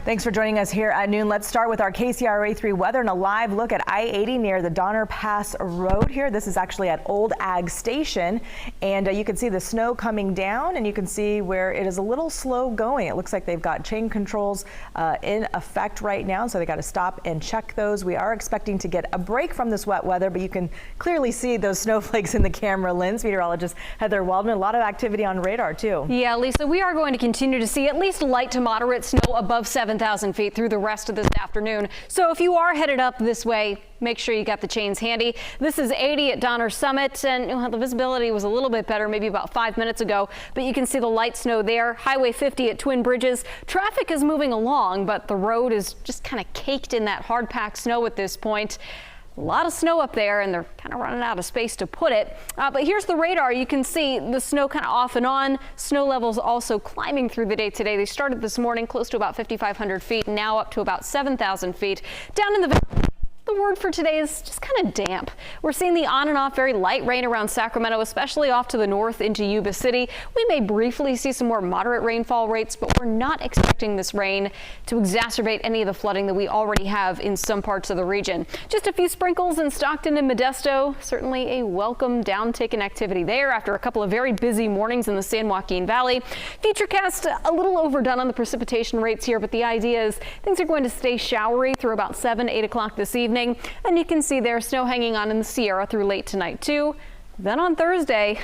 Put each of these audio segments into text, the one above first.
Thanks for joining us here at noon. Let's start with our KCRA 3 weather and a live look at I-80 near the Donner Pass Road here. This is actually at Old Ag Station, and you can see the snow coming down, and you can see where it is a little slow going. It looks like they've got chain controls in effect right now, so they got to stop and check those. We are expecting to get a break from this wet weather, but you can clearly see those snowflakes in the camera lens. Meteorologist Heather Waldman, a lot of activity on radar too. Yeah, Lisa, we are going to continue to see at least light to moderate snow above 7,000 feet through the rest of this afternoon. So if you are headed up this way, make sure you got the chains handy. This is 80 at Donner Summit, and the visibility was a little bit better maybe about 5 minutes ago, but you can see the light snow there. Highway 50 at Twin Bridges. Traffic is moving along, but the road is just kind of caked in that hard packed snow at this point. A lot of snow up there, and they're kind of running out of space to put it. But here's the radar. You can see the snow kind of off and on. Snow levels also climbing through the day today. They started this morning close to about 5,500 feet, now up to about 7,000 feet. Down in the valley, the word for today is just kind of damp. We're seeing the on and off very light rain around Sacramento, especially off to the north into Yuba City. We may briefly see some more moderate rainfall rates, but we're not expecting this rain to exacerbate any of the flooding that we already have in some parts of the region. Just a few sprinkles in Stockton and Modesto. Certainly a welcome downtick in activity there after a couple of very busy mornings in the San Joaquin Valley. Futurecast a little overdone on the precipitation rates here, but the idea is things are going to stay showery through about 8 o'clock this evening. And you can see there's snow hanging on in the Sierra through late tonight too. Then on Thursday,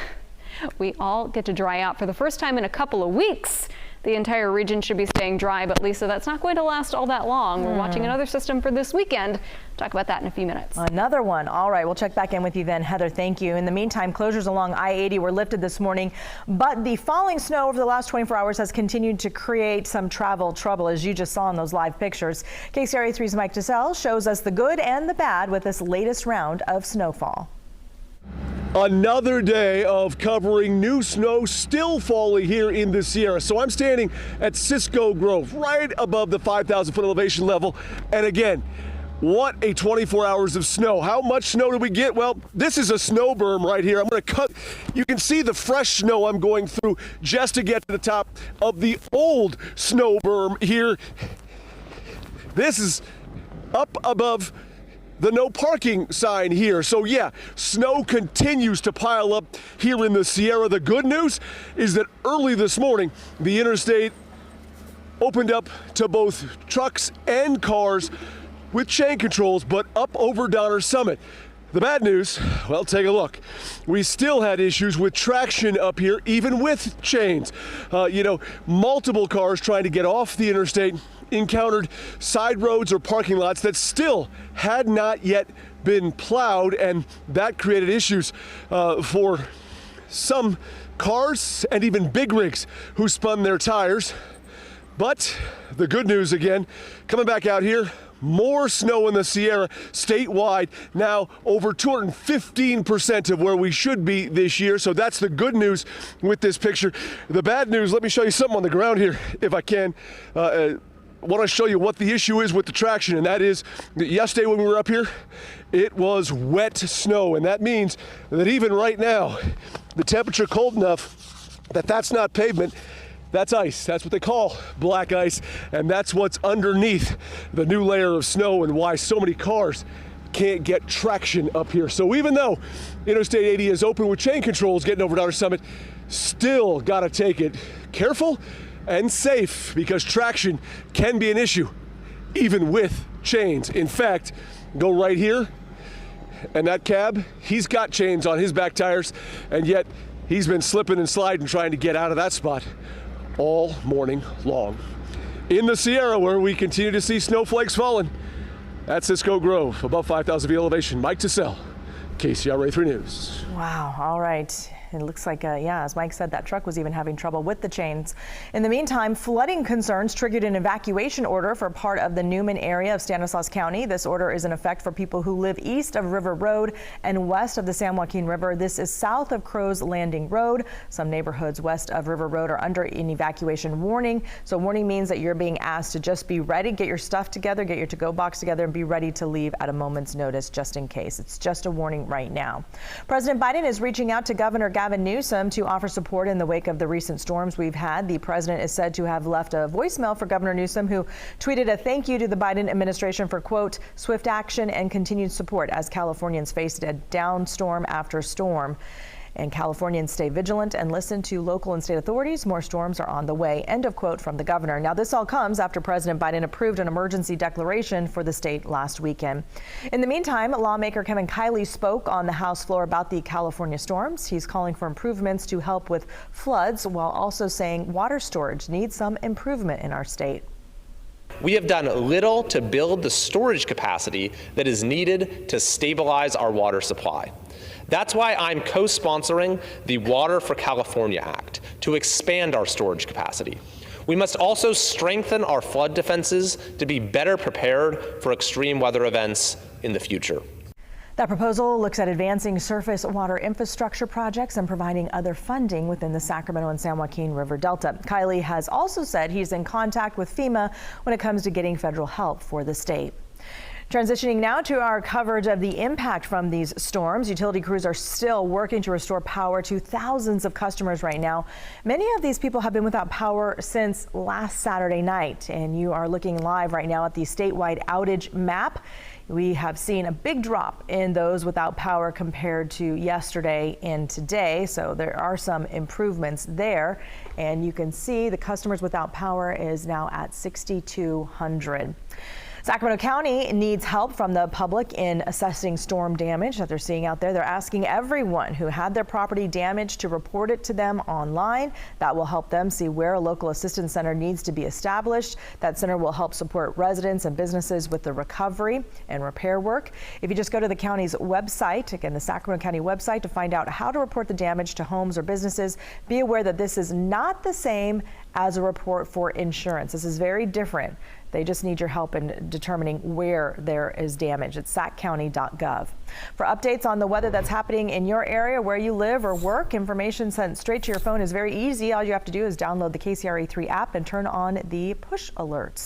we all get to dry out for the first time in a couple of weeks. The entire region should be staying dry, but Lisa, that's not going to last all that long. We're watching another system for this weekend. Talk about that in a few minutes. Another one. All right, we'll check back in with you then, Heather. Thank you. In the meantime, closures along I-80 were lifted this morning, but the falling snow over the last 24 hours has continued to create some travel trouble, as you just saw in those live pictures. KCRA 3's Mike DeSalle shows us the good and the bad with this latest round of snowfall. Another day of covering new snow still falling here in the Sierra. So I'm standing at Cisco Grove, right above the 5,000 foot elevation level. And again, what a 24 hours of snow. How much snow did we get? Well, this is a snow berm right here. I'm going to cut. You can see the fresh snow I'm going through just to get to the top of the old snow berm here. This is up above the no parking sign here. So yeah, snow continues to pile up here in the Sierra. The good news is that early this morning, the interstate opened up to both trucks and cars with chain controls, but up over Donner Summit. The bad news, well, take a look. We still had issues with traction up here, even with chains. Multiple cars trying to get off the interstate encountered side roads or parking lots that still had not yet been plowed, and that created issues for some cars and even big rigs who spun their tires. But the good news again, coming back out here, more snow in the Sierra statewide, now over 215% of where we should be this year. So that's the good news with this picture. The bad news, let me show you something on the ground here if I can. I want to show you what the issue is with the traction, and that is that yesterday when we were up here, it was wet snow, and that means that even right now, the temperature cold enough that that's not pavement, that's ice. That's what they call black ice, and that's what's underneath the new layer of snow and why so many cars can't get traction up here. So even though Interstate 80 is open with chain controls getting over Donner Summit, still got to take it careful and safe, because traction can be an issue even with chains. In fact, go right here, and that cab, he's got chains on his back tires, and yet he's been slipping and sliding trying to get out of that spot all morning long. In the Sierra, where we continue to see snowflakes falling, at Cisco Grove, above 5,000 feet elevation. Mike DeSalle, KCRA 3 News. Wow, all right. It looks like, as Mike said, that truck was even having trouble with the chains. In the meantime, flooding concerns triggered an evacuation order for part of the Newman area of Stanislaus County. This order is in effect for people who live east of River Road and west of the San Joaquin River. This is south of Crow's Landing Road. Some neighborhoods west of River Road are under an evacuation warning. So warning means that you're being asked to just be ready, get your stuff together, get your to-go box together, and be ready to leave at a moment's notice just in case. It's just a warning right now. President Biden is reaching out to Governor Gavin Newsom to offer support in the wake of the recent storms we've had. The president is said to have left a voicemail for Governor Newsom, who tweeted a thank you to the Biden administration for, quote, swift action and continued support as Californians faced a downstorm after storm. And Californians stay vigilant and listen to local and state authorities. More storms are on the way. End of quote from the governor. Now, this all comes after President Biden approved an emergency declaration for the state last weekend. In the meantime, lawmaker Kevin Kiley spoke on the House floor about the California storms. He's calling for improvements to help with floods, while also saying water storage needs some improvement in our state. We have done little to build the storage capacity that is needed to stabilize our water supply. That's why I'm co-sponsoring the Water for California Act to expand our storage capacity. We must also strengthen our flood defenses to be better prepared for extreme weather events in the future. That proposal looks at advancing surface water infrastructure projects and providing other funding within the Sacramento and San Joaquin River Delta. Kiley has also said he's in contact with FEMA when it comes to getting federal help for the state. Transitioning now to our coverage of the impact from these storms. Utility crews are still working to restore power to thousands of customers right now. Many of these people have been without power since last Saturday night, and you are looking live right now at the statewide outage map. We have seen a big drop in those without power compared to yesterday and today, so there are some improvements there. And you can see the customers without power is now at 6,200. Sacramento County needs help from the public in assessing storm damage that they're seeing out there. They're asking everyone who had their property damaged to report it to them online. That will help them see where a local assistance center needs to be established. That center will help support residents and businesses with the recovery and repair work. If you just go to the county's website, again, the Sacramento County website, to find out how to report the damage to homes or businesses, be aware that this is not the same as a report for insurance. This is very different. They just need your help in determining where there is damage. It's saccounty.gov. For updates on the weather that's happening in your area, where you live or work, information sent straight to your phone is very easy. All you have to do is download the KCRA 3 app and turn on the push alerts.